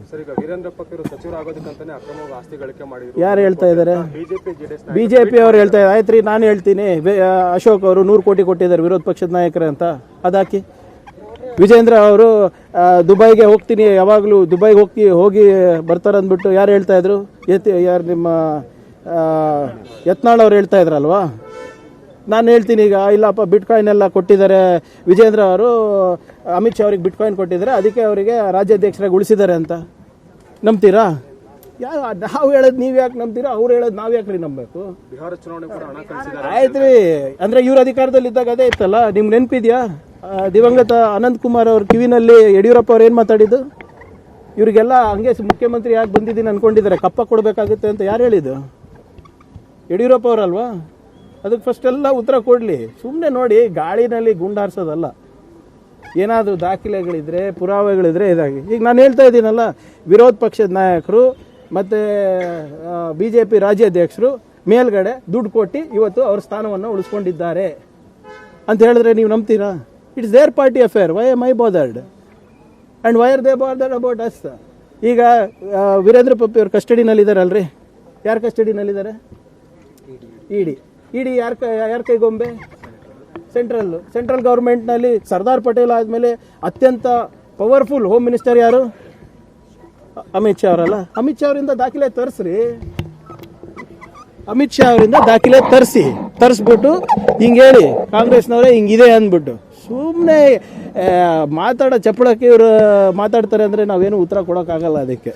Sir, ಈಗ ವೀರೇಂದ್ರ ಪಕ್ಕರು ಸಚಿವರಾಗೋದಕ್ಕಂತಾನೆ ಅಕ್ರಮವಾಗಿ ಆಸ್ತಿ ಗಳಿಕೆ ಮಾಡಿದ್ರು. ಯಾರು ಹೇಳ್ತಾ ಇದ್ದಾರೆ? ಬಿಜೆಪಿ ಜೆಡಿಎಸ್ ಬಿಜೆಪಿ ಅವ್ರು ಹೇಳ್ತಾ ಇದ್ದಾರೆ. ಆಯ್ತು ರೀ, ನಾನು ಹೇಳ್ತೀನಿ, ಅಶೋಕ್ ಅವರು 100 ಕೋಟಿ ಕೊಟ್ಟಿದ್ದಾರೆ ವಿರೋಧ ಪಕ್ಷದ ನಾಯಕರೇ ಅಂತ. ಅದಾಕಿ ವಿಜೇಂದ್ರ ಅವರು ದುಬೈಗೆ ಹೋಗ್ತೀನಿ, ಯಾವಾಗಲೂ ದುಬೈಗೆ ಹೋಗಿ ಬರ್ತಾರೆ ಅಂದ್ಬಿಟ್ಟು ಯಾರು ಹೇಳ್ತಾ ಇದ್ರು? ಯಾರು ನಿಮ್ಮ ಯತ್ನಾಳ್ ಅವ್ರು ಹೇಳ್ತಾ ಇದ್ರಲ್ವಾ? ನಾನು ಹೇಳ್ತೀನಿ ಈಗ, ಇಲ್ಲಪ್ಪ ಬಿಟ್ಕಾಯಿನ್ ಎಲ್ಲ ಕೊಟ್ಟಿದ್ದಾರೆ ವಿಜೇಂದ್ರ ಅವರು, ಅಮಿತ್ ಶಾ ಅವ್ರಿಗೆ ಬಿಟ್ಕಾಯಿನ್ ಕೊಟ್ಟಿದ್ದಾರೆ, ಅದಕ್ಕೆ ಅವರಿಗೆ ರಾಜ್ಯಾಧ್ಯಕ್ಷರಾಗಿ ಉಳಿಸಿದ್ದಾರೆ ಅಂತ. ನಂಬ್ತೀರಾ? ನಾವು ಹೇಳೋದು ನೀವು ಯಾಕೆ ನಂಬ್ತೀರಾ? ಅವ್ರು ಹೇಳೋದು ನಾವು ಯಾಕೆ ರೀ ನಂಬಬೇಕು? ಬಿಹಾರ ಚುನಾವಣೆ ಕೂಡ ಹಣ ಕಳಿಸಿದ್ದಾರೆ. ಆಯ್ತು ರೀ, ಅಂದರೆ ಇವ್ರ ಅಧಿಕಾರದಲ್ಲಿ ಇದ್ದಾಗ ಅದೇ ಇತ್ತಲ್ಲ. ನಿಮ್ಗೆ ನೆನಪಿದೆಯಾ? ದಿವಂಗತ ಅನಂತ್ ಕುಮಾರ್ ಅವ್ರ ಕಿವಿನಲ್ಲಿ ಯಡಿಯೂರಪ್ಪ ಅವ್ರು ಏನು ಮಾತಾಡಿದ್ದು? ಇವರಿಗೆಲ್ಲ ಹಂಗೆ ಮುಖ್ಯಮಂತ್ರಿ ಯಾಕೆ ಬಂದಿದ್ದೀನಿ ಅನ್ಕೊಂಡಿದ್ದಾರೆ, ಕಪ್ಪ ಕೊಡಬೇಕಾಗುತ್ತೆ ಅಂತ ಯಾರು ಹೇಳಿದ್ದು? ಯಡಿಯೂರಪ್ಪ ಅವರಲ್ವಾ? ಅದಕ್ಕೆ ಫಸ್ಟ್ ಎಲ್ಲ ಉತ್ತರ ಕೊಡಲಿ. ಸುಮ್ಮನೆ ನೋಡಿ ಗಾಳಿನಲ್ಲಿ ಗುಂಡಾರಿಸೋದಲ್ಲ. ಏನಾದರೂ ದಾಖಲೆಗಳಿದ್ರೆ, ಪುರಾವೆಗಳಿದ್ರೆ ಇದಾಗಿ. ಈಗ ನಾನು ಹೇಳ್ತಾ ಇದ್ದೀನಲ್ಲ, ವಿರೋಧ ಪಕ್ಷದ ನಾಯಕರು ಮತ್ತು BJP ರಾಜ್ಯಾಧ್ಯಕ್ಷರು ಮೇಲ್ಗಡೆ ದುಡ್ಡು ಕೊಟ್ಟು ಇವತ್ತು ಅವ್ರ ಸ್ಥಾನವನ್ನು ಉಳಿಸ್ಕೊಂಡಿದ್ದಾರೆ ಅಂತ ಹೇಳಿದ್ರೆ ನೀವು ನಂಬ್ತೀರಾ? It's their party affair. Why am I bothered and why are they bothered about us? ಈಗ ವೀರೇಂದ್ರ ಪಪ್ಪಿ ಅವ್ರ ಕಸ್ಟಡಿನಲ್ಲಿದ್ದಾರಲ್ರಿ. ಯಾರ ಕಸ್ಟಡಿನಲ್ಲಿದ್ದಾರೆ? ಇಡಿ ಯಾರ ಕೈಗೊಂಬೆ? ಸೆಂಟ್ರಲ್ ಗೌರ್ಮೆಂಟ್ನಲ್ಲಿ ಸರ್ದಾರ್ ಪಟೇಲ್ ಆದಮೇಲೆ ಅತ್ಯಂತ ಪವರ್ಫುಲ್ ಹೋಮ್ ಮಿನಿಸ್ಟರ್ ಯಾರು? ಅಮಿತ್ ಶಾ ಅವರಲ್ಲ. ಅಮಿತ್ ಶಾ ಅವರಿಂದ ದಾಖಲೆ ತರಿಸ್ರಿ. ಅಮಿತ್ ಶಾ ಅವರಿಂದ ದಾಖಲೆ ತರಿಸ್ಬಿಟ್ಟು ಹಿಂಗೆ ಹೇಳಿ ಕಾಂಗ್ರೆಸ್ನವರೇ ಹಿಂಗಿದೆ ಅಂದ್ಬಿಟ್ಟು. ಸುಮ್ಮನೆ ಮಾತಾಡೋ ಚಪ್ಪಳಕ್ಕೆ ಇವರು ಮಾತಾಡ್ತಾರೆ ಅಂದರೆ ನಾವೇನು ಉತ್ತರ ಕೊಡೋಕ್ಕಾಗಲ್ಲ ಅದಕ್ಕೆ.